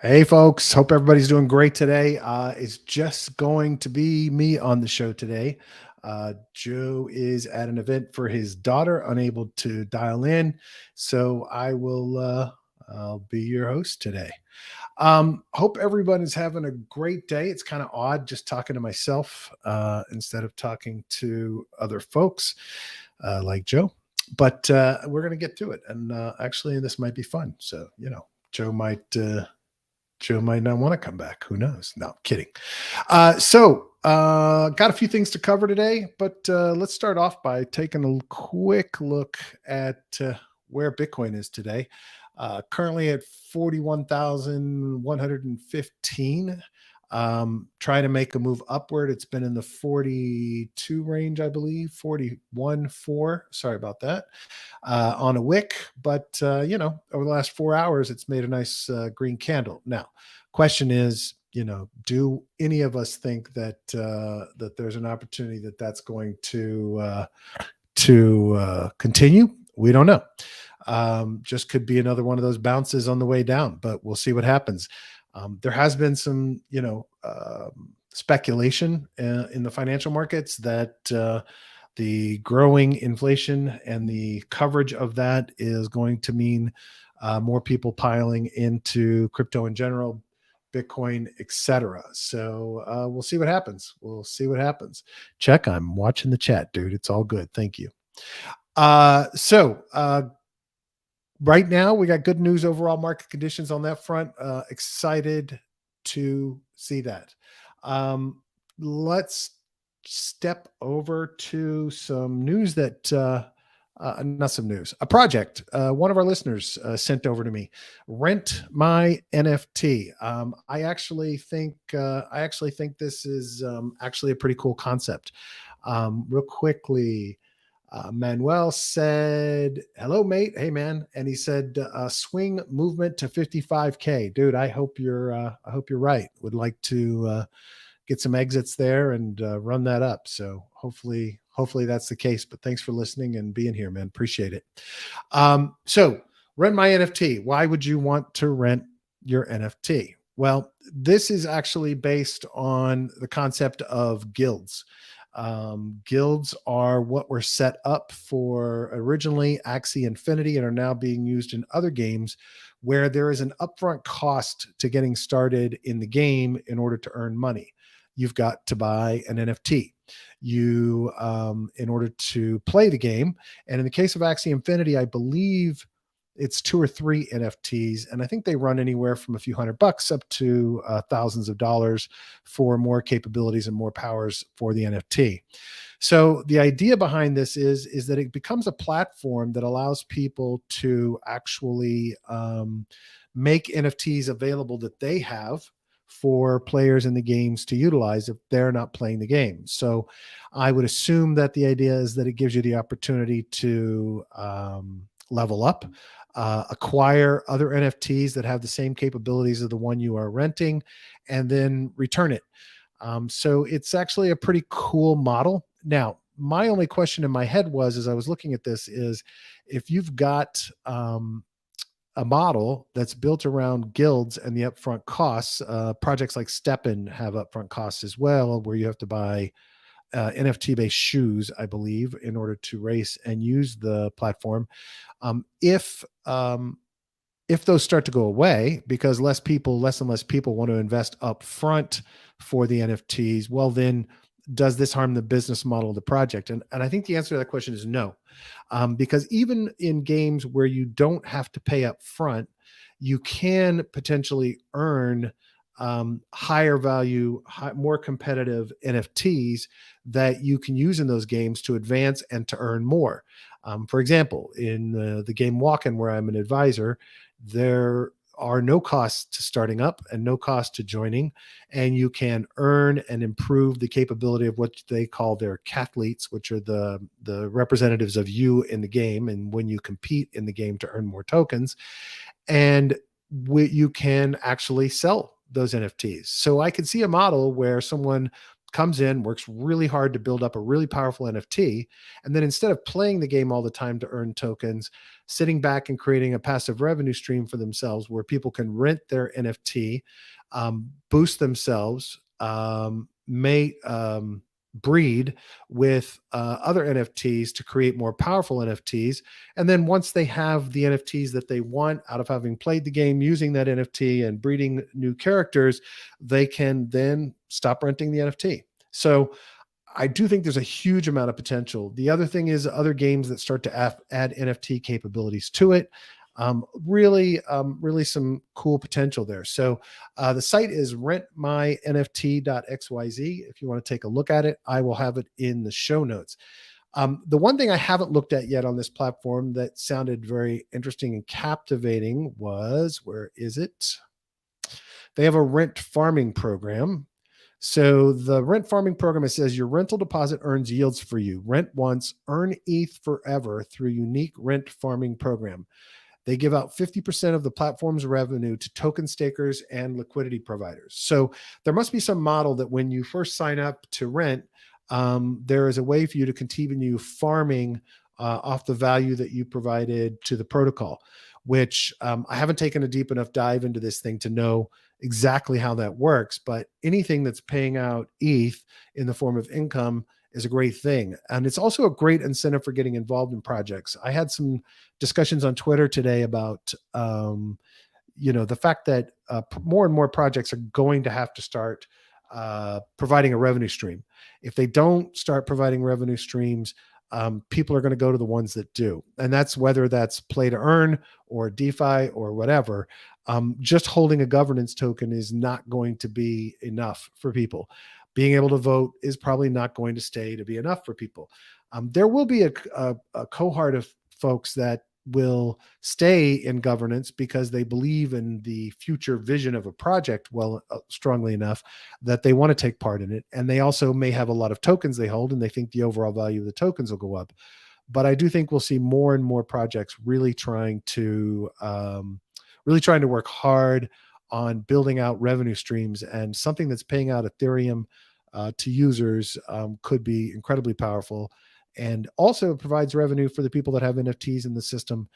Hey, folks. Hope everybody's doing great today. It's just going to be me on the show today. Joe is at an event for his daughter, unable to dial in. So I'll be your host today. Hope everyone is having a great day. It's kind of odd just talking to myself instead of talking to other folks like Joe. But we're going to get to it. And actually, this might be fun. So, Joe might not want to come back. Who knows? No, kidding. Got a few things to cover today, but let's start off by taking a quick look at where Bitcoin is today. Currently at 41,115. Trying to make a move upward. It's been in the 42 range, I believe, 41.4. Sorry about that. On a wick, but over the last 4 hours, it's made a nice green candle. Now, question is, do any of us think that that there's an opportunity that's going to continue? We don't know. Just could be another one of those bounces on the way down, but we'll see what happens. There has been some, speculation in the financial markets that the growing inflation and the coverage of that is going to mean more people piling into crypto in general, Bitcoin, etc. So we'll see what happens. We'll see what happens. Check, I'm watching the chat, dude. It's all good. Thank you. Right now, we got good news overall market conditions on that front. Excited to see that. Let's step over to some news that, not some news, a project one of our listeners sent over to me. Rent my NFT. I actually think this is actually a pretty cool concept. Real quickly. Manuel said, "Hello, mate. Hey, man." And he said, "Swing movement to 55K, dude. I hope you're right. Would like to get some exits there and run that up. So hopefully that's the case. But thanks for listening and being here, man. Appreciate it. So rent my NFT. Why would you want to rent your NFT? Well, this is actually based on the concept of guilds. Guilds are what were set up for originally Axie Infinity and are now being used in other games where there is an upfront cost to getting started in the game in order to earn money. You've got to buy an NFT in order to play the game. And in the case of Axie Infinity, I believe it's 2 or 3 NFTs, and I think they run anywhere from a few $100 up to thousands of dollars for more capabilities and more powers for the NFT. So the idea behind this is that it becomes a platform that allows people to actually make NFTs available that they have for players in the games to utilize if they're not playing the game. So I would assume that the idea is that it gives you the opportunity to level up, acquire other NFTs that have the same capabilities of the one you are renting, and then return it. So it's actually a pretty cool model. Now, my only question in my head was, as I was looking at this, is if you've got a model that's built around guilds and the upfront costs, projects like Steppen have upfront costs as well, where you have to buy NFT-based shoes, I believe, in order to race and use the platform. If those start to go away because less and less people want to invest up front for the NFTs, well, then does this harm the business model of the project? And I think the answer to that question is no, because even in games where you don't have to pay up front, you can potentially earn higher value, more competitive NFTs that you can use in those games to advance and to earn more. For example, in the game Walk-In, where I'm an advisor, there are no costs to starting up and no cost to joining, and you can earn and improve the capability of what they call their cathletes, which are the representatives of you in the game, and when you compete in the game to earn more tokens, and you can actually sell those NFTs. So I could see a model where someone comes in, works really hard to build up a really powerful NFT. And then instead of playing the game all the time to earn tokens, sitting back and creating a passive revenue stream for themselves where people can rent their NFT, boost themselves, may breed with other NFTs to create more powerful NFTs. And then once they have the NFTs that they want out of having played the game using that NFT and breeding new characters, they can then stop renting the NFT. So I do think there's a huge amount of potential. The other thing is other games that start to add NFT capabilities to it. Really some cool potential there. So the site is rentmynft.xyz. If you want to take a look at it, I will have it in the show notes. The one thing I haven't looked at yet on this platform that sounded very interesting and captivating was, where is it? They have a rent farming program. So the rent farming program, it says your rental deposit earns yields for you. Rent once, earn ETH forever through unique rent farming program. They give out 50% of the platform's revenue to token stakers and liquidity providers. So there must be some model that when you first sign up to rent, there is a way for you to continue farming off the value that you provided to the protocol, which I haven't taken a deep enough dive into this thing to know exactly how that works. But anything that's paying out ETH in the form of income is a great thing. And it's also a great incentive for getting involved in projects. I had some discussions on Twitter today about, the fact that more and more projects are going to have to start providing a revenue stream. If they don't start providing revenue streams, people are going to go to the ones that do. And that's whether that's play to earn or DeFi or whatever. Just holding a governance token is not going to be enough for people. Being able to vote is probably not going to stay to be enough for people. There will be a cohort of folks that will stay in governance because they believe in the future vision of a project strongly enough that they want to take part in it. And they also may have a lot of tokens they hold and they think the overall value of the tokens will go up. But I do think we'll see more and more projects really trying to work hard on building out revenue streams, and something that's paying out Ethereum to users could be incredibly powerful, and also provides revenue for the people that have NFTs in the system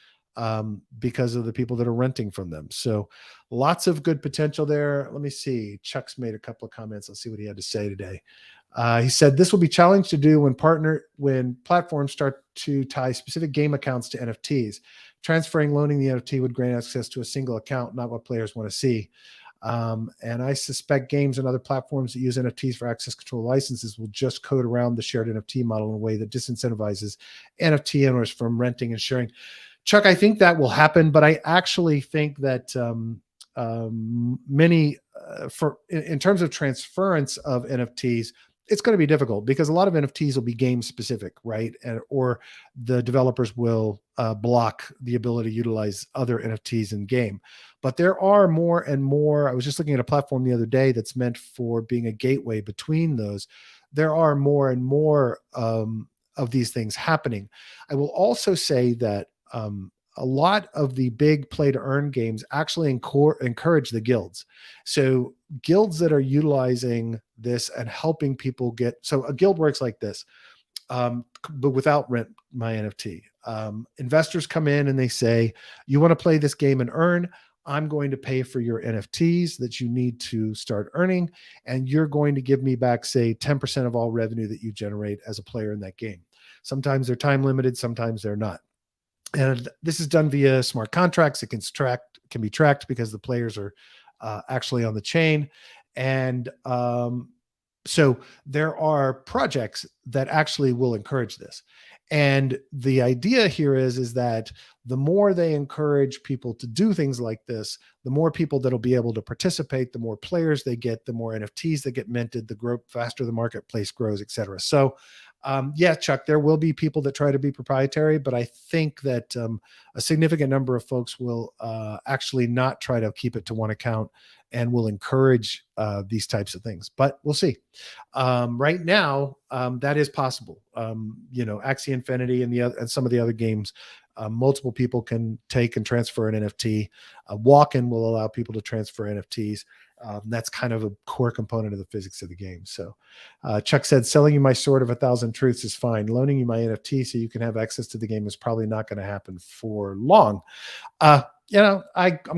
because of the people that are renting from them. So lots of good potential there. Let me see. Chuck's made a couple of comments. Let's see what he had to say today. He said, this will be challenged to do when platforms start to tie specific game accounts to NFTs. Transferring, loaning the NFT would grant access to a single account, not what players want to see. And I suspect games and other platforms that use NFTs for access control licenses will just code around the shared NFT model in a way that disincentivizes NFT owners from renting and sharing. Chuck, I think that will happen, but I actually think that in terms of transference of NFTs, it's going to be difficult because a lot of NFTs will be game specific, right? Or the developers will block the ability to utilize other NFTs in game. But there are more and more. I was just looking at a platform the other day that's meant for being a gateway between those. There are more and more of these things happening. I will also say that a lot of the big play to earn games actually encourage the guilds. So guilds that are utilizing this and helping people so a guild works like this, but without Rent My NFT. Investors come in and they say, you want to play this game and earn, I'm going to pay for your NFTs that you need to start earning. And you're going to give me back, say, 10% of all revenue that you generate as a player in that game. Sometimes they're time limited, sometimes they're not. And this is done via smart contracts. It can be tracked because the players are actually on the chain. And so there are projects that actually will encourage this. And the idea here is that the more they encourage people to do things like this, the more people that'll be able to participate, the more players they get, the more NFTs that get minted, the faster the marketplace grows, et cetera. So yeah, Chuck, there will be people that try to be proprietary, but I think that a significant number of folks will actually not try to keep it to one account and will encourage these types of things. But we'll see. Right now, that is possible. Axie Infinity and some of the other games multiple people can take and transfer an NFT. Walk-in will allow people to transfer NFTs. That's kind of a core component of the physics of the game. So Chuck said, selling you my sword of 1,000 truths is fine. Loaning you my NFT so you can have access to the game is probably not going to happen for long. I'm going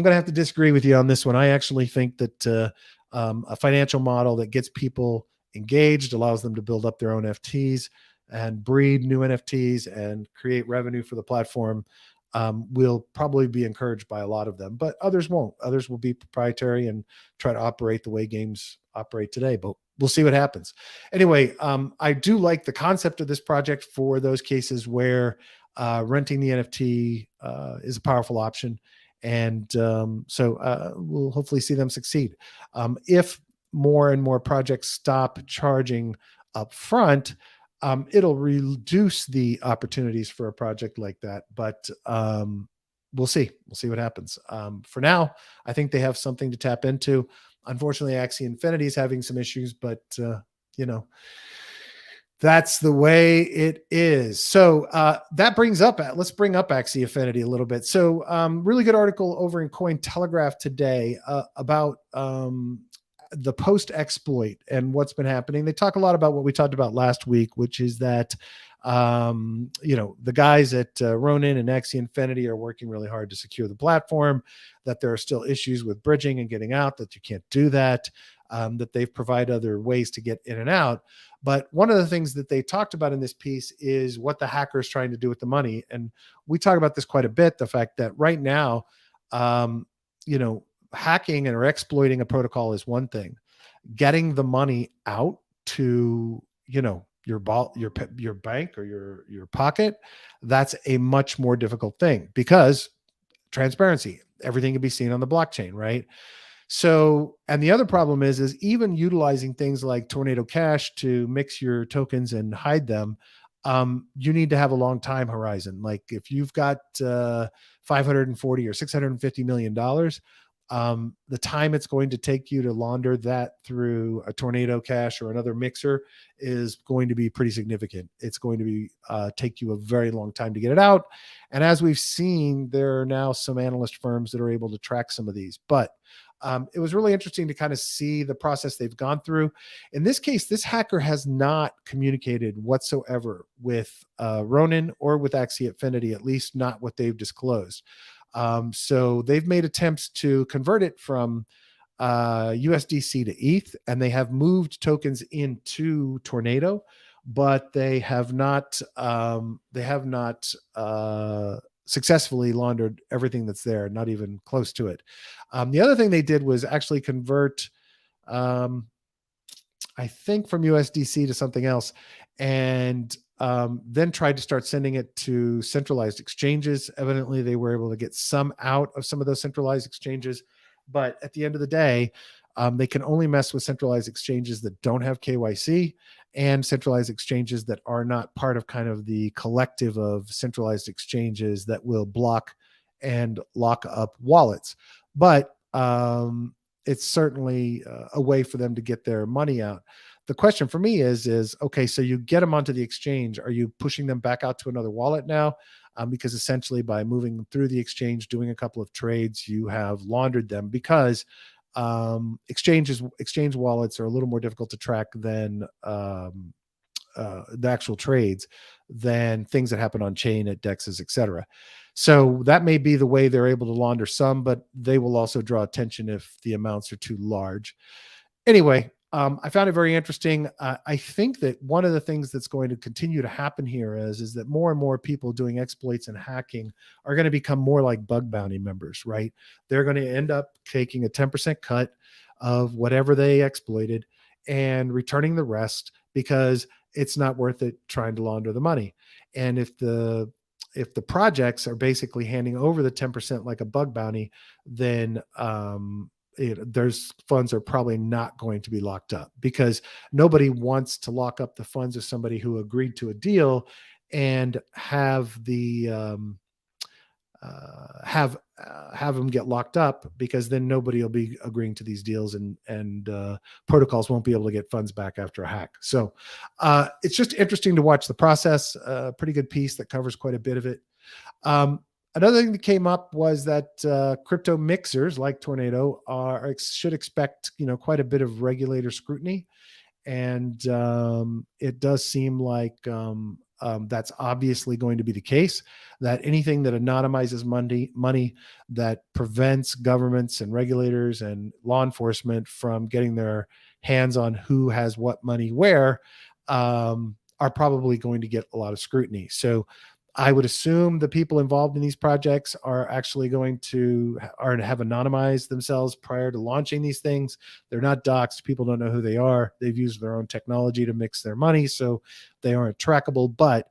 to have to disagree with you on this one. I actually think that a financial model that gets people engaged, allows them to build up their own NFTs and breed new NFTs and create revenue for the platform will probably be encouraged by a lot of them, but others won't. Others will be proprietary and try to operate the way games operate today, but we'll see what happens. Anyway, I do like the concept of this project for those cases where renting the NFT is a powerful option. And so we'll hopefully see them succeed. If more and more projects stop charging up front, it'll reduce the opportunities for a project like that. But we'll see. We'll see what happens. For now, I think they have something to tap into. Unfortunately, Axie Infinity is having some issues, but that's the way it is. So that brings up, let's bring up Axie Infinity a little bit. So really good article over in Cointelegraph today about the post exploit and what's been happening. They talk a lot about what we talked about last week, which is that the guys at Ronin and Axie Infinity are working really hard to secure the platform, that there are still issues with bridging and getting out, that you can't do that, that they've provided other ways to get in and out. But one of the things that they talked about in this piece is what the hacker is trying to do with the money. And we talk about this quite a bit, the fact that right now, hacking or exploiting a protocol is one thing. Getting the money out to, your bank or your pocket, that's a much more difficult thing because transparency, everything can be seen on the blockchain, right? So, and the other problem is even utilizing things like Tornado Cash to mix your tokens and hide them, you need to have a long time horizon. Like if you've got $540 or $650 million, the time it's going to take you to launder that through a Tornado Cash or another mixer is going to be pretty significant. It's going to be take you a very long time to get it out. And as we've seen, there are now some analyst firms that are able to track some of these. But it was really interesting to kind of see the process they've gone through. In this case, this hacker has not communicated whatsoever with Ronin or with Axie Infinity, at least not what they've disclosed. So they've made attempts to convert it from USDC to ETH, and they have moved tokens into Tornado, but they have not successfully laundered everything that's there, not even close to it. The other thing they did was actually convert, I think, from USDC to something else, and then tried to start sending it to centralized exchanges. Evidently, they were able to get some out of some of those centralized exchanges. But at the end of the day, they can only mess with centralized exchanges that don't have KYC and centralized exchanges that are not part of kind of the collective of centralized exchanges that will block and lock up wallets. But it's certainly a way for them to get their money out. The question for me is, okay, so you get them onto the exchange. Are you pushing them back out to another wallet now? Because essentially by moving them through the exchange, doing a couple of trades, you have laundered them, because exchange wallets are a little more difficult to track than the actual trades, than things that happen on chain at dexes, etc. So that may be the way they're able to launder some, but they will also draw attention if the amounts are too large. Anyway, I found it very interesting. I think that one of the things that's going to continue to happen here is that more and more people doing exploits and hacking are going to become more like bug bounty members, right? They're going to end up taking a 10% cut of whatever they exploited and returning the rest, because it's not worth it trying to launder the money. And if the projects are basically handing over the 10% like a bug bounty, then those funds are probably not going to be locked up, because nobody wants to lock up the funds of somebody who agreed to a deal and have them get locked up, because then nobody will be agreeing to these deals, and protocols won't be able to get funds back after a hack. So it's just interesting to watch the process. Pretty good piece that covers quite a bit of it. Another thing that came up was that crypto mixers like Tornado should expect, quite a bit of regulator scrutiny, and it does seem like that's obviously going to be the case. That anything that anonymizes money that prevents governments and regulators and law enforcement from getting their hands on who has what money where are probably going to get a lot of scrutiny. So I would assume the people involved in these projects are actually going to have anonymized themselves prior to launching these things. They're not doxxed. People don't know who they are. They've used their own technology to mix their money, so they aren't trackable. But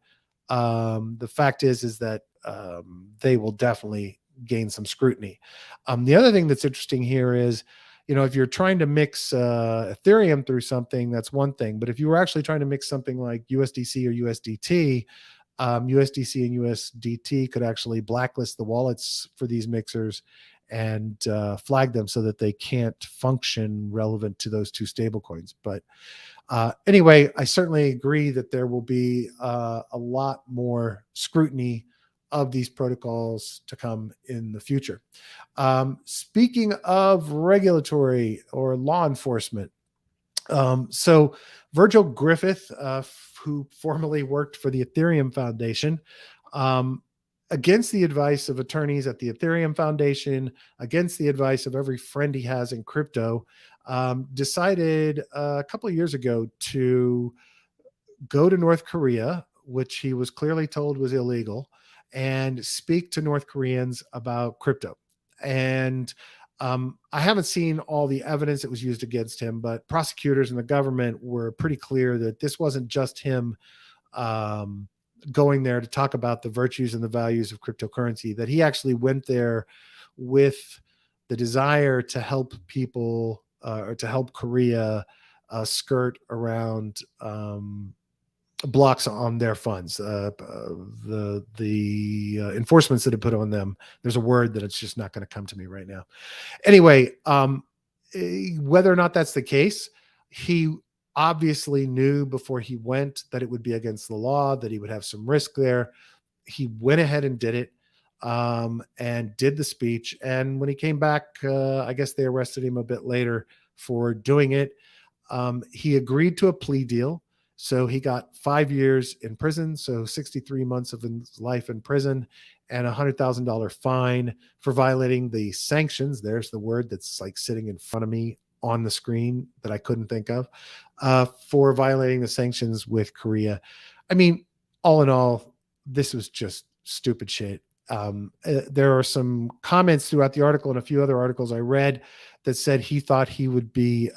the fact is that they will definitely gain some scrutiny. The other thing that's interesting here is, if you're trying to mix Ethereum through something, that's one thing. But if you were actually trying to mix something like USDC or USDT, USDC and USDT could actually blacklist the wallets for these mixers and flag them so that they can't function relevant to those two stablecoins. But anyway, I certainly agree that there will be a lot more scrutiny of these protocols to come in the future. Speaking of regulatory or law enforcement, so Virgil Griffith, who formerly worked for the Ethereum Foundation, against the advice of attorneys at the Ethereum Foundation, against the advice of every friend he has in crypto, decided a couple of years ago to go to North Korea, which he was clearly told was illegal, and speak to North Koreans about crypto. And I haven't seen all the evidence that was used against him, but prosecutors and the government were pretty clear that this wasn't just him going there to talk about the virtues and the values of cryptocurrency, that he actually went there with the desire to help people or to help Korea skirt around blocks on their funds. The enforcements that it put on them. There's a word that it's just not going to come to me right now. Anyway, whether or not that's the case, he obviously knew before he went that it would be against the law, that he would have some risk there. He went ahead and did it, and did the speech. And when he came back, I guess they arrested him a bit later for doing it. He agreed to a plea deal. So he got 5 years in prison, so 63 months of his life in prison, and a $100,000 fine for violating the sanctions. There's the word that's like sitting in front of me on the screen that I couldn't think of, for violating the sanctions with Korea. I mean, all in all, this was just stupid shit. There are some comments throughout the article and a few other articles I read that said he thought he would be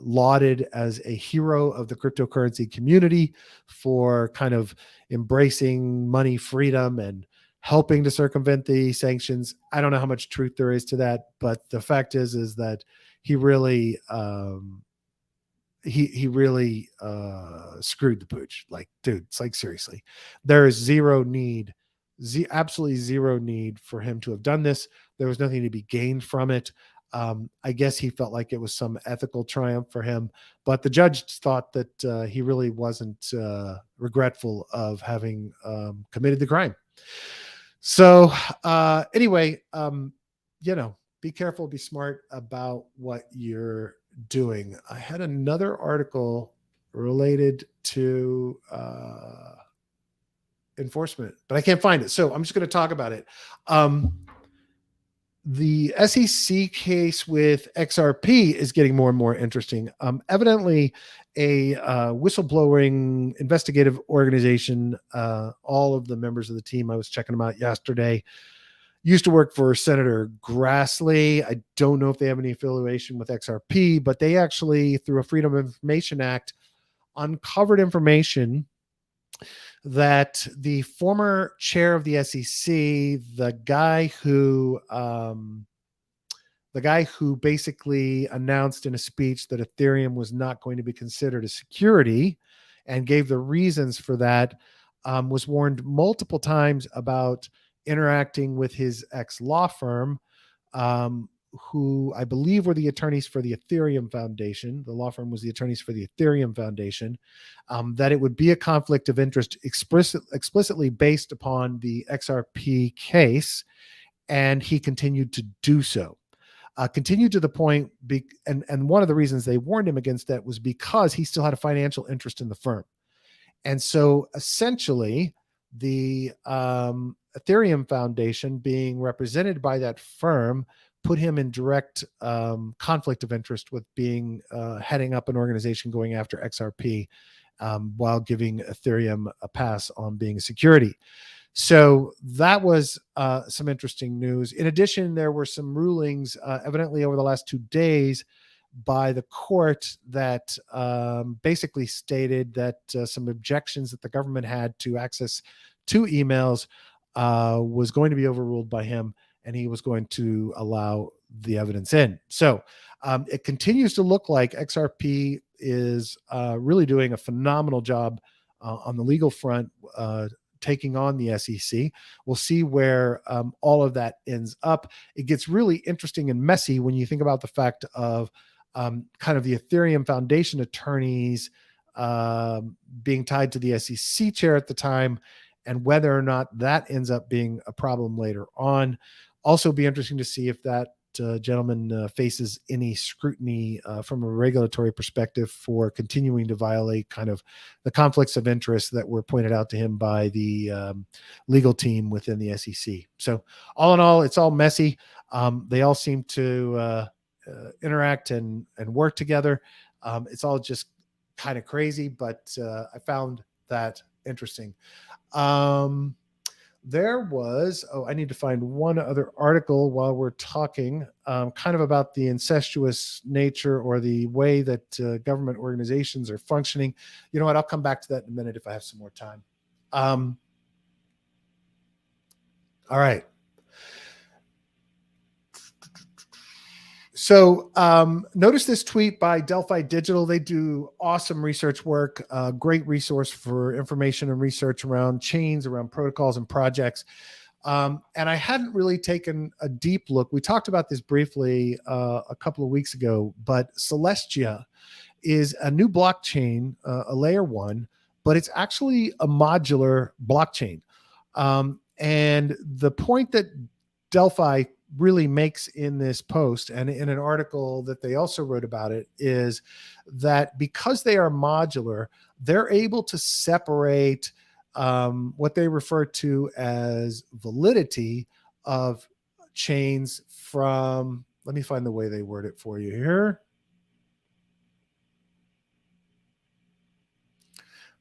lauded as a hero of the cryptocurrency community for kind of embracing money freedom and helping to circumvent the sanctions. I don't know how much truth there is to that, but the fact is that he really he really screwed the pooch. Like, dude, it's like, seriously, there is absolutely zero need for him to have done this. There was nothing to be gained from it. I guess he felt like it was some ethical triumph for him, but the judge thought that he really wasn't regretful of having committed the crime. So anyway, be careful, be smart about what you're doing. I had another article related to enforcement, but I can't find it. So I'm just going to talk about it. The SEC case with XRP is getting more and more interesting. Evidently, a whistleblowing investigative organization, all of the members of the team, I was checking them out yesterday, used to work for Senator Grassley. I don't know if they have any affiliation with XRP, but they actually, through a Freedom of Information Act, uncovered information that the former chair of the SEC, the guy who basically announced in a speech that Ethereum was not going to be considered a security and gave the reasons for that, was warned multiple times about interacting with his ex-law firm, who I believe were the attorneys for the Ethereum Foundation. The law firm was the attorneys for the Ethereum Foundation, that it would be a conflict of interest explicitly based upon the XRP case, and he continued to do so. Continued to the point, and one of the reasons they warned him against that was because he still had a financial interest in the firm. And so essentially, the Ethereum Foundation, being represented by that firm, put him in direct conflict of interest with being heading up an organization going after XRP, while giving Ethereum a pass on being a security. So that was some interesting news. In addition, there were some rulings evidently over the last 2 days by the court that basically stated that some objections that the government had to access to emails was going to be overruled by him, and he was going to allow the evidence in. So it continues to look like XRP is really doing a phenomenal job on the legal front, taking on the SEC. We'll see where all of that ends up. It gets really interesting and messy when you think about the fact of kind of the Ethereum Foundation attorneys being tied to the SEC chair at the time, and whether or not that ends up being a problem later on. Also be interesting to see if that gentleman faces any scrutiny from a regulatory perspective for continuing to violate kind of the conflicts of interest that were pointed out to him by the legal team within the SEC. So all in all, it's all messy. They all seem to interact and work together. It's all just kind of crazy, but I found that interesting. There was, I need to find one other article while we're talking, kind of about the incestuous nature or the way that government organizations are functioning. You know what? I'll come back to that in a minute if I have some more time. All right. So notice this tweet by Delphi Digital. They do awesome research work, great resource for information and research around chains, around protocols and projects. And I hadn't really taken a deep look. We talked about this briefly a couple of weeks ago, but Celestia is a new blockchain, a layer one, but it's actually a modular blockchain. And the point that Delphi really makes in this post and in an article that they also wrote about it is that because they are modular, they're able to separate what they refer to as validity of chains from, let me find the way they word it for you here.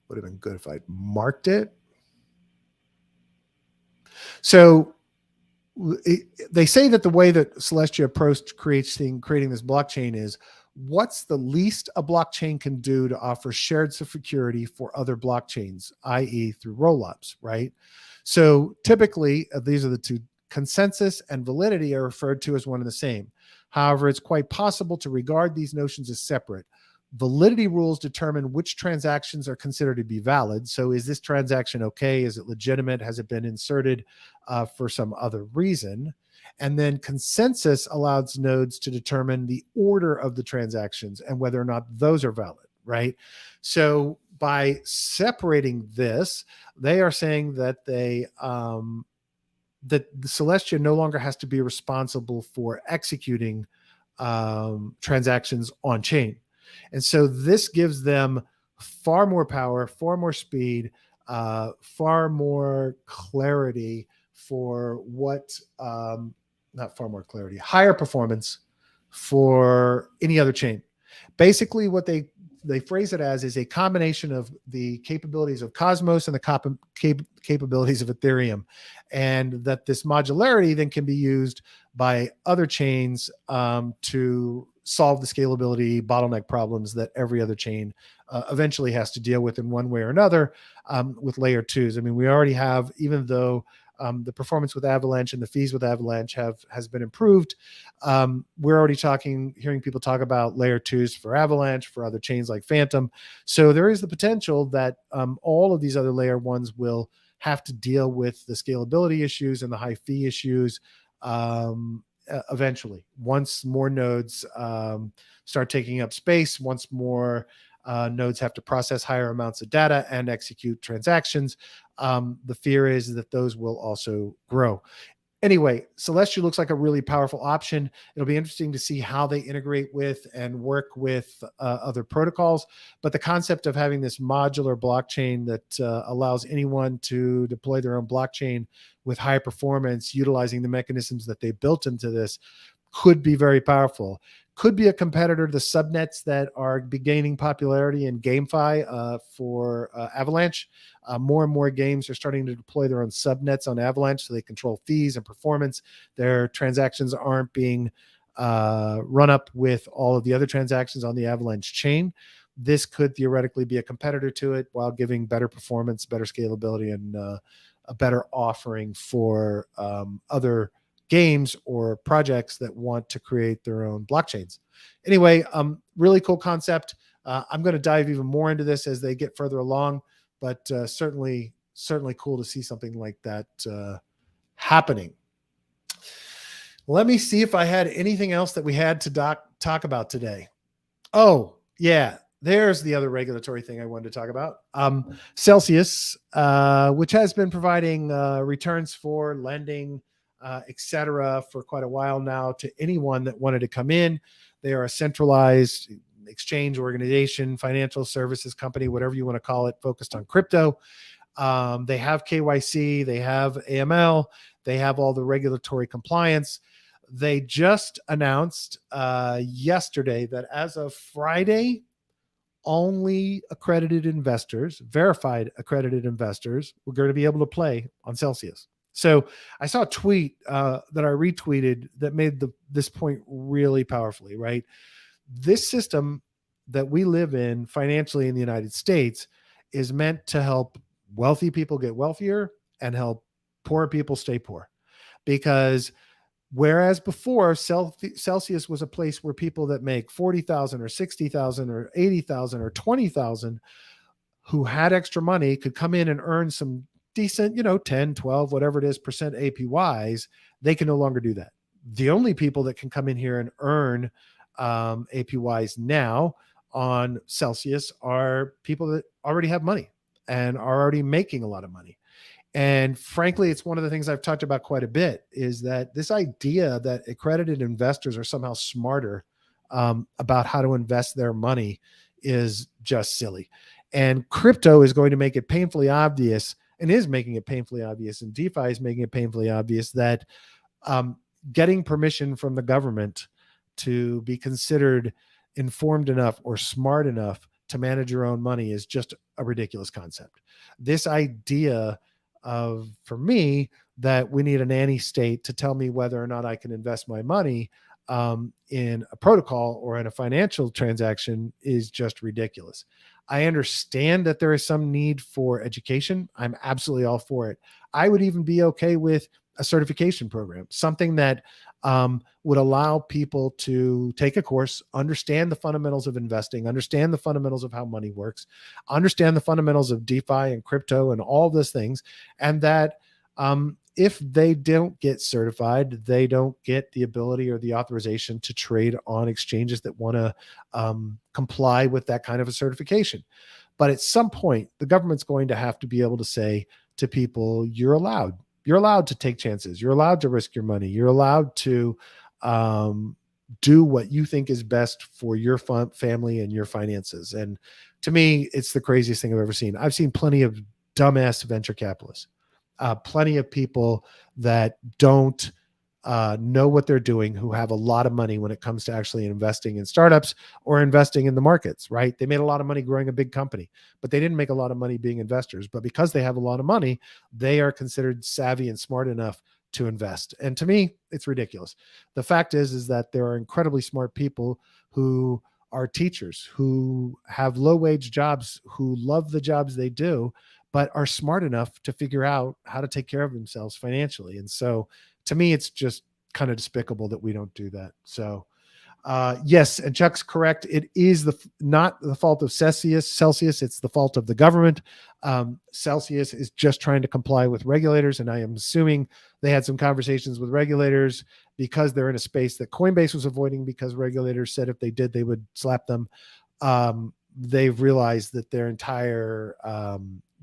Would have been good if I'd marked it. So they say that the way that Celestia approached creating this blockchain is, what's the least a blockchain can do to offer shared security for other blockchains, i.e. through rollups, right? So typically, these are the two. Consensus and validity are referred to as one and the same. However, it's quite possible to regard these notions as separate. Validity rules determine which transactions are considered to be valid. So is this transaction okay? Is it legitimate? Has it been inserted for some other reason? And then consensus allows nodes to determine the order of the transactions and whether or not those are valid, right? So by separating this, they are saying that that the Celestia no longer has to be responsible for executing transactions on chain. And so this gives them far more power, far more speed, far more clarity for what, not far more clarity, higher performance for any other chain. Basically, what they phrase it as is a combination of the capabilities of Cosmos and the capabilities of Ethereum, and that this modularity then can be used by other chains to solve the scalability bottleneck problems that every other chain eventually has to deal with in one way or another with layer twos. I mean, we already have, even though the performance with Avalanche and the fees with Avalanche has been improved, we're already hearing people talk about layer twos for Avalanche, for other chains like Phantom. So there is the potential that all of these other layer ones will have to deal with the scalability issues and the high fee issues eventually, once more nodes start taking up space, once more nodes have to process higher amounts of data and execute transactions. The fear is that those will also grow. Anyway, Celestia looks like a really powerful option. It'll be interesting to see how they integrate with and work with other protocols. But the concept of having this modular blockchain that allows anyone to deploy their own blockchain with high performance, utilizing the mechanisms that they built into this, could be very powerful. Could be a competitor to the subnets that are gaining popularity in GameFi for Avalanche. More and more games are starting to deploy their own subnets on Avalanche so they control fees and performance. Their transactions aren't being run up with all of the other transactions on the Avalanche chain. This could theoretically be a competitor to it while giving better performance, better scalability, and a better offering for other games or projects that want to create their own blockchains. Anyway, really cool concept. I'm going to dive even more into this as they get further along, but certainly cool to see something like that happening. Let me see if I had anything else that we had to talk about today. Oh, yeah. There's the other regulatory thing I wanted to talk about. Celsius, which has been providing returns for lending, etc., for quite a while now to anyone that wanted to come in. They are a centralized exchange organization, financial services company, whatever you want to call it, focused on crypto. They have KYC, they have AML, they have all the regulatory compliance. They just announced yesterday that as of Friday, only accredited investors, verified accredited investors, were going to be able to play on Celsius. So I saw a tweet that I retweeted that made this point really powerfully, right? This system that we live in financially in the United States is meant to help wealthy people get wealthier and help poor people stay poor. Because whereas before Celsius was a place where people that make 40,000 or 60,000 or 80,000 or 20,000 who had extra money could come in and earn some decent, 10, 12, whatever it is, percent APYs, they can no longer do that. The only people that can come in here and earn APYs now on Celsius are people that already have money and are already making a lot of money. And frankly, it's one of the things I've talked about quite a bit, is that this idea that accredited investors are somehow smarter about how to invest their money is just silly. And crypto is going to make it painfully obvious, and is making it painfully obvious, and DeFi is making it painfully obvious, that getting permission from the government to be considered informed enough or smart enough to manage your own money is just a ridiculous concept. This idea of, for me, that we need a nanny state to tell me whether or not I can invest my money in a protocol or in a financial transaction is just ridiculous. I understand that there is some need for education. I'm absolutely all for it. I would even be okay with a certification program, something that would allow people to take a course, understand the fundamentals of investing, understand the fundamentals of how money works, understand the fundamentals of DeFi and crypto and all those things. And that if they don't get certified, they don't get the ability or the authorization to trade on exchanges that want to comply with that kind of a certification. But at some point, the government's going to have to be able to say to people, you're allowed to take chances. You're allowed to risk your money. You're allowed to do what you think is best for your family and your finances. And to me, it's the craziest thing I've ever seen. I've seen plenty of dumbass venture capitalists, plenty of people that don't know what they're doing, who have a lot of money when it comes to actually investing in startups or investing in the markets, right? They made a lot of money growing a big company, but they didn't make a lot of money being investors. But because they have a lot of money, they are considered savvy and smart enough to invest. And to me, it's ridiculous. The fact is that there are incredibly smart people who are teachers, who have low wage jobs, who love the jobs they do, but are smart enough to figure out how to take care of themselves financially. And so to me, it's just kind of despicable that we don't do that. So Yes, and Chuck's correct. It is not the fault of Celsius. It's the fault of the government. Celsius is just trying to comply with regulators, and I am assuming they had some conversations with regulators because they're in a space that Coinbase was avoiding because regulators said if they did, they would slap them. They've realized that their entire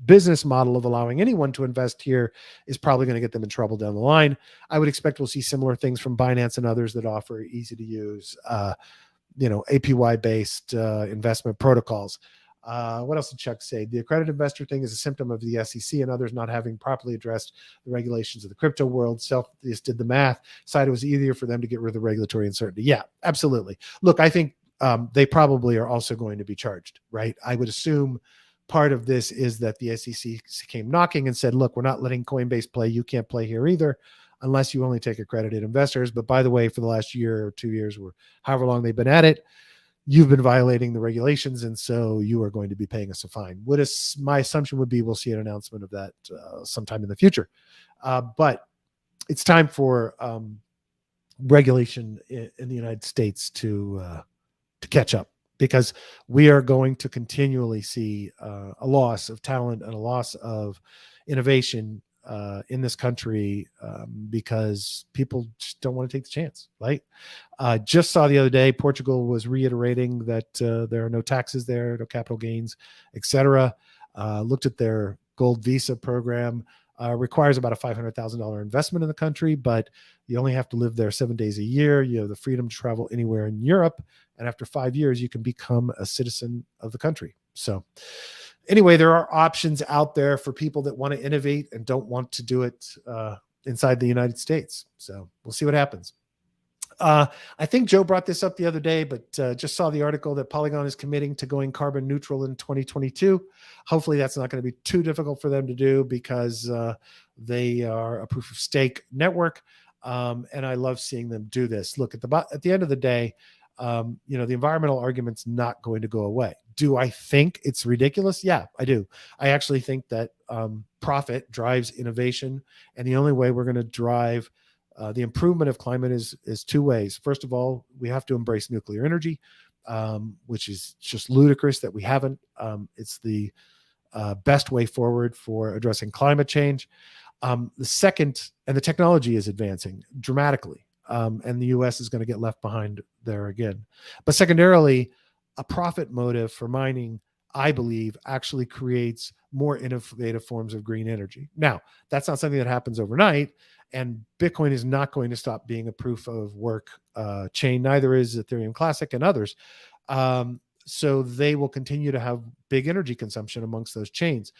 business model of allowing anyone to invest here is probably going to get them in trouble down the line. I would expect we'll see similar things from Binance and others that offer easy to use, APY based investment protocols. What else did Chuck say? The accredited investor thing is a symptom of the SEC and others not having properly addressed the regulations of the crypto world. Celsius did the math, decided it was easier for them to get rid of the regulatory uncertainty. Yeah, absolutely. Look, I think they probably are also going to be charged, right? I would assume part of this is that the SEC came knocking and said, look, we're not letting Coinbase play. You can't play here either unless you only take accredited investors. But by the way, for the last year or 2 years or however long they've been at it, you've been violating the regulations. And so you are going to be paying us a fine. My assumption would be we'll see an announcement of that sometime in the future. But it's time for regulation in the United States to catch up, because we are going to continually see a loss of talent and a loss of innovation in this country because people just don't want to take the chance, right? Just saw the other day, Portugal was reiterating that there are no taxes there, no capital gains, etc. Looked at their gold visa program. Requires about a $500,000 investment in the country, but you only have to live there 7 days a year. You have the freedom to travel anywhere in Europe. And after 5 years, you can become a citizen of the country. So anyway, there are options out there for people that want to innovate and don't want to do it inside the United States. So we'll see what happens. I think Joe brought this up the other day, but just saw the article that Polygon is committing to going carbon neutral in 2022. Hopefully that's not going to be too difficult for them to do because they are a proof of stake network. And I love seeing them do this. Look, at the end of the day, the environmental argument's not going to go away. Do I think it's ridiculous? Yeah, I do. I actually think that profit drives innovation. And the only way we're going to drive the improvement of climate is two ways. First of all, we have to embrace nuclear energy, which is just ludicrous that we haven't. It's the best way forward for addressing climate change. The second, and the technology is advancing dramatically, and the US is going to get left behind there again. But secondarily, a profit motive for mining, I believe, actually creates more innovative forms of green energy. Now, that's not something that happens overnight. And Bitcoin is not going to stop being a proof of work chain. Neither is Ethereum Classic and others. So they will continue to have big energy consumption amongst those chains.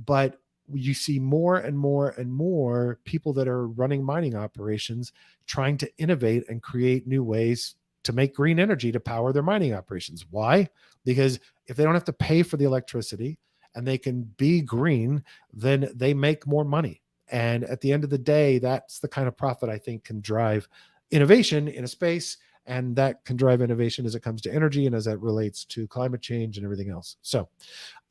But you see more and more and more people that are running mining operations trying to innovate and create new ways to make green energy to power their mining operations. Why? Because if they don't have to pay for the electricity and they can be green, then they make more money. And at the end of the day, that's the kind of profit I think can drive innovation in a space, and that can drive innovation as it comes to energy and as that relates to climate change and everything else. So,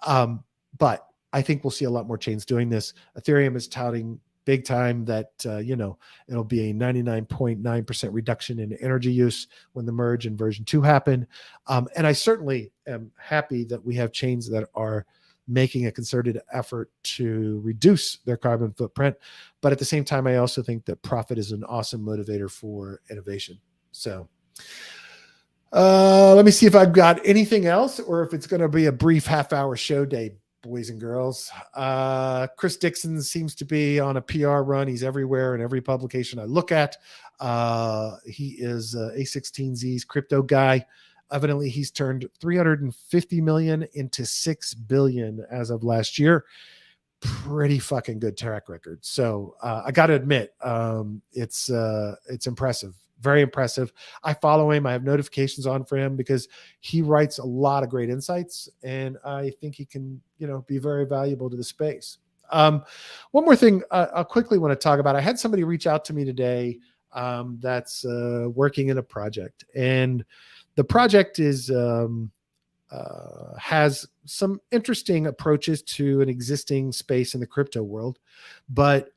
but I think we'll see a lot more chains doing this. Ethereum is touting big time that, it'll be a 99.9% reduction in energy use when the merge and version 2 happen. And I certainly am happy that we have chains that are making a concerted effort to reduce their carbon footprint. But at the same time, I also think that profit is an awesome motivator for innovation. So let me see if I've got anything else or if it's going to be a brief half-hour show day, boys and girls. Chris Dixon seems to be on a PR run. He's everywhere in every publication I look at. He is A16Z's crypto guy. Evidently, he's turned 350 million into 6 billion as of last year. Pretty fucking good track record. So I got to admit, it's impressive, very impressive. I follow him. I have notifications on for him because he writes a lot of great insights, and I think he can, be very valuable to the space. One more thing I'll quickly want to talk about. I had somebody reach out to me today that's working in a project, and the project is has some interesting approaches to an existing space in the crypto world, but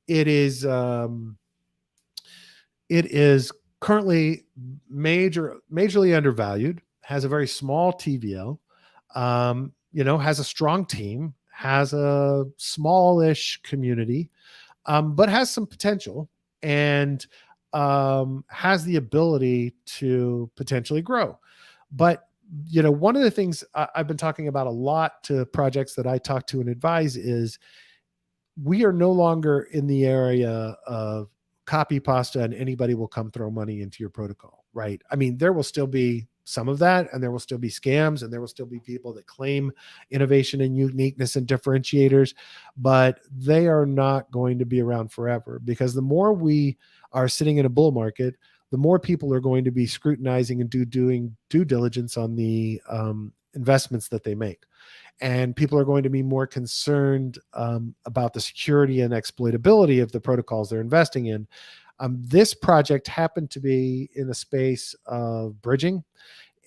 it is currently majorly undervalued, has a very small TVL, has a strong team, has a smallish community, but has some potential and has the ability to potentially grow. But one of the things I've been talking about a lot to projects that I talk to and advise is we are no longer in the area of copy pasta and anybody will come throw money into your protocol, right? I mean, there will still be some of that, and there will still be scams, and there will still be people that claim innovation and uniqueness and differentiators, but they are not going to be around forever, because the more we are sitting in a bull market, the more people are going to be scrutinizing and doing due diligence on the investments that they make. And people are going to be more concerned about the security and exploitability of the protocols they're investing in. This project happened to be in the space of bridging.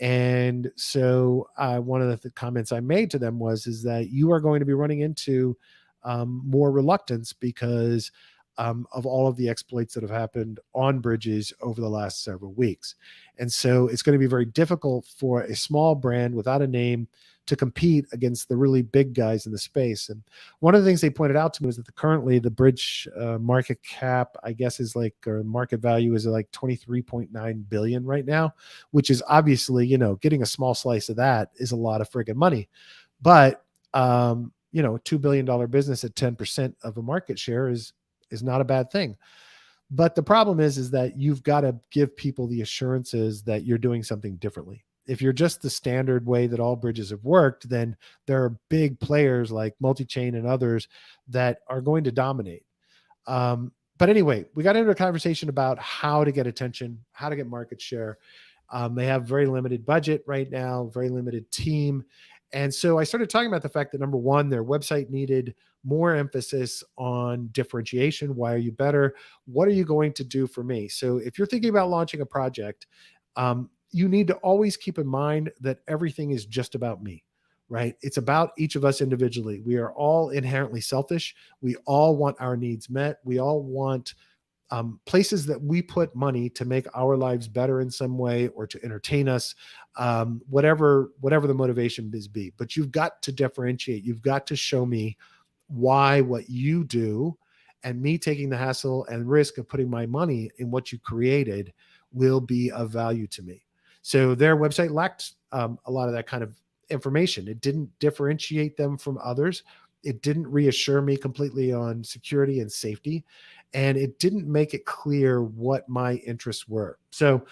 And so one of the comments I made to them is that you are going to be running into more reluctance because of all of the exploits that have happened on bridges over the last several weeks. And so it's going to be very difficult for a small brand without a name to compete against the really big guys in the space. And one of the things they pointed out to me was that currently the bridge market cap, I guess, is like, or market value is like 23.9 billion right now, which is obviously, getting a small slice of that is a lot of friggin' money. But, $2 billion business at 10% of a market share is not a bad thing. But the problem is that you've got to give people the assurances that you're doing something differently. If you're just the standard way that all bridges have worked, then there are big players like Multichain and others that are going to dominate. But anyway, we got into a conversation about how to get attention, how to get market share. They have very limited budget right now, very limited team. And so I started talking about the fact that, number one, their website needed more emphasis on differentiation. Why are you better? What are you going to do for me? So if you're thinking about launching a project, you need to always keep in mind that everything is just about me, right? It's about each of us individually. We are all inherently selfish. We all want our needs met. We all want places that we put money to make our lives better in some way or to entertain us, whatever the motivation is be. But you've got to differentiate. You've got to show me why what you do, and me taking the hassle and risk of putting my money in what you created will be of value to me. So their website lacked a lot of that kind of information. It didn't differentiate them from others. It didn't reassure me completely on security and safety. And it didn't make it clear what my interests were. So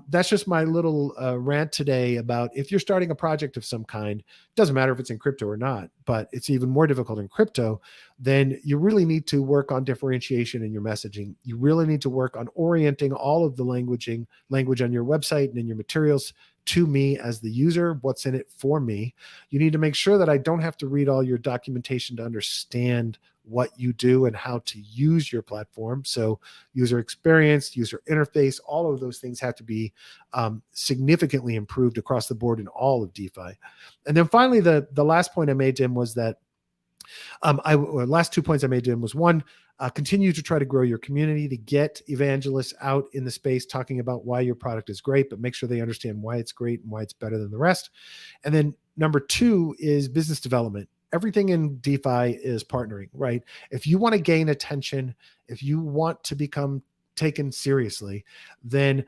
that's just my little rant today about, if you're starting a project of some kind, it doesn't matter if it's in crypto or not, but it's even more difficult in crypto, then you really need to work on differentiation in your messaging. You really need to work on orienting all of the language on your website and in your materials to me as the user, what's in it for me. You need to make sure that I don't have to read all your documentation to understand what you do and how to use your platform. So user experience, user interface, all of those things have to be significantly improved across the board in all of DeFi. And then finally, the last point I made to him was that last 2 points I made to him was, one, continue to try to grow your community, to get evangelists out in the space talking about why your product is great, but make sure they understand why it's great and why it's better than the rest. And then number two is business development. Everything in DeFi is partnering, right? If you want to gain attention, if you want to become taken seriously, then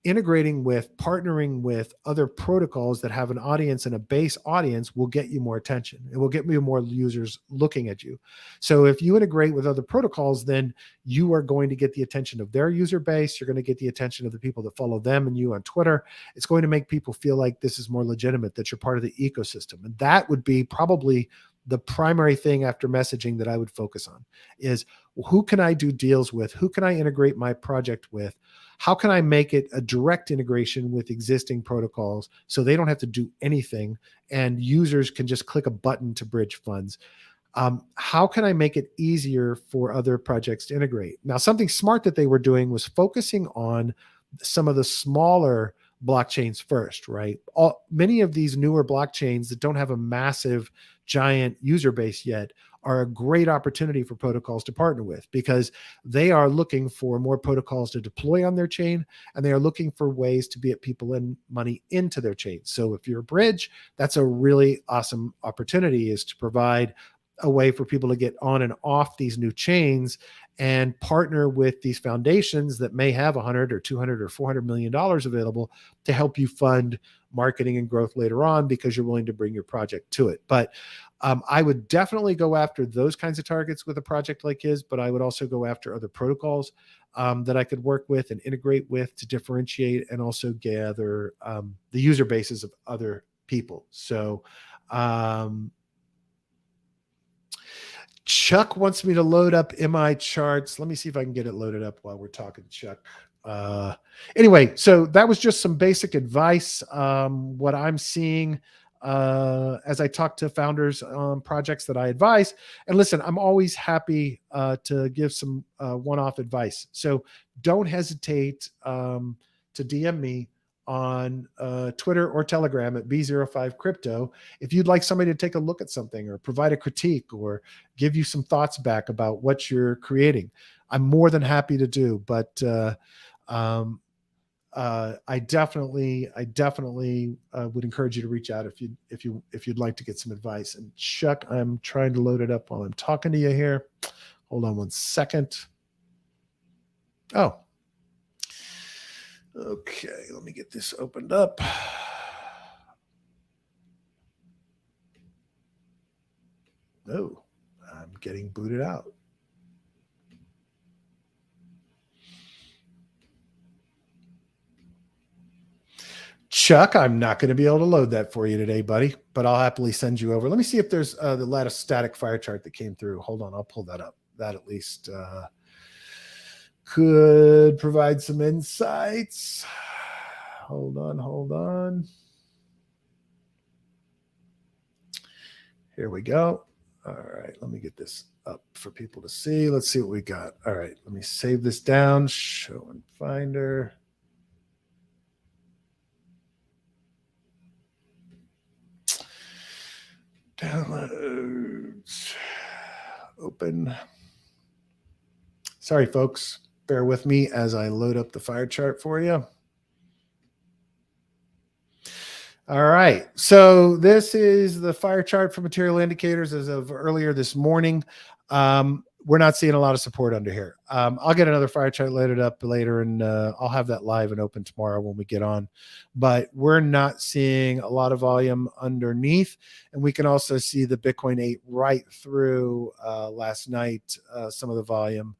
partnering with other protocols that have an audience and a base audience will get you more attention. It will get you more users looking at you. So if you integrate with other protocols, then you are going to get the attention of their user base. You're going to get the attention of the people that follow them and you on Twitter. It's going to make people feel like this is more legitimate, that you're part of the ecosystem. And that would be probably the primary thing after messaging that I would focus on is, who can I do deals with? Who can I integrate my project with? How can I make it a direct integration with existing protocols so they don't have to do anything and users can just click a button to bridge funds? How can I make it easier for other projects to integrate? Now, something smart that they were doing was focusing on some of the smaller blockchains first, right? Many of these newer blockchains that don't have a massive, giant user base yet are a great opportunity for protocols to partner with, because they are looking for more protocols to deploy on their chain, and they are looking for ways to get people in money into their chain. So if you're a bridge, that's a really awesome opportunity, is to provide a way for people to get on and off these new chains and partner with these foundations that may have 100 or 200 or 400 million dollars available to help you fund marketing and growth later on, because you're willing to bring your project to it. But I would definitely go after those kinds of targets with a project like his, but I would also go after other protocols that I could work with and integrate with to differentiate, and also gather the user bases of other people. So Chuck wants me to load up MI charts. Let me see if I can get it loaded up while we're talking, Chuck. Anyway, so that was just some basic advice. What I'm seeing as I talk to founders on projects that I advise. And listen, I'm always happy to give some one-off advice. So don't hesitate to DM me on Twitter or Telegram at B05Crypto if you'd like somebody to take a look at something or provide a critique or give you some thoughts back about what you're creating. I'm more than happy to do, but I definitely would encourage you to reach out if you'd like to get some advice. And Chuck, I'm trying to load it up while I'm talking to you here. Hold on one second. Oh, okay. Let me get this opened up. Oh, I'm getting booted out. Chuck, I'm not going to be able to load that for you today, buddy, but I'll happily send you over. Let me see if there's the lattice static fire chart that came through. Hold on, I'll pull that up. That at least could provide some insights. Hold on. Here we go. All right, let me get this up for people to see. Let's see what we got. All right, let me save this down. Show and Finder. Downloads. Open. Sorry, folks. Bear with me as I load up the fire chart for you. All right. So this is the fire chart for material indicators as of earlier this morning. We're not seeing a lot of support under here. I'll get another fire chart loaded up later, and I'll have that live and open tomorrow when we get on. But we're not seeing a lot of volume underneath. And we can also see the Bitcoin 8 right through last night, some of the volume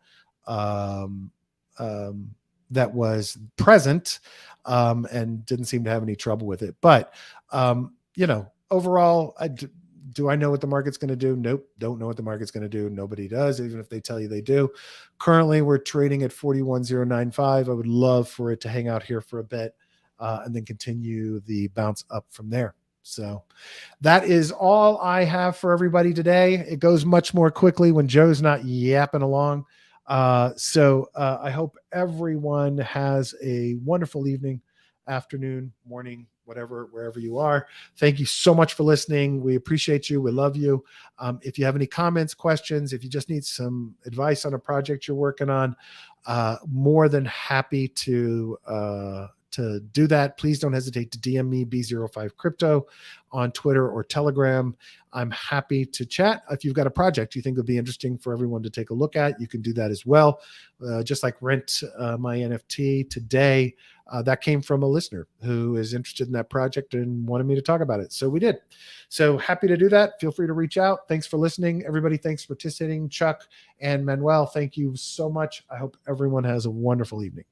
that was present and didn't seem to have any trouble with it. But, overall, do I know what the market's going to do? Nope. Don't know what the market's going to do. Nobody does, even if they tell you they do. Currently, we're trading at 41,095. I would love for it to hang out here for a bit and then continue the bounce up from there. So that is all I have for everybody today. It goes much more quickly when Joe's not yapping along. So I hope everyone has a wonderful evening, afternoon, morning, whatever, wherever you are. Thank you so much for listening. We appreciate you. We love you. If you have any comments, questions, if you just need some advice on a project you're working on, more than happy to do that. Please don't hesitate to DM me, B05Crypto, on Twitter or Telegram. I'm happy to chat. If you've got a project you think would be interesting for everyone to take a look at, you can do that as well. Just like Rent My NFT today, that came from a listener who is interested in that project and wanted me to talk about it. So we did. So happy to do that. Feel free to reach out. Thanks for listening. Everybody, thanks for participating. Chuck and Manuel, thank you so much. I hope everyone has a wonderful evening.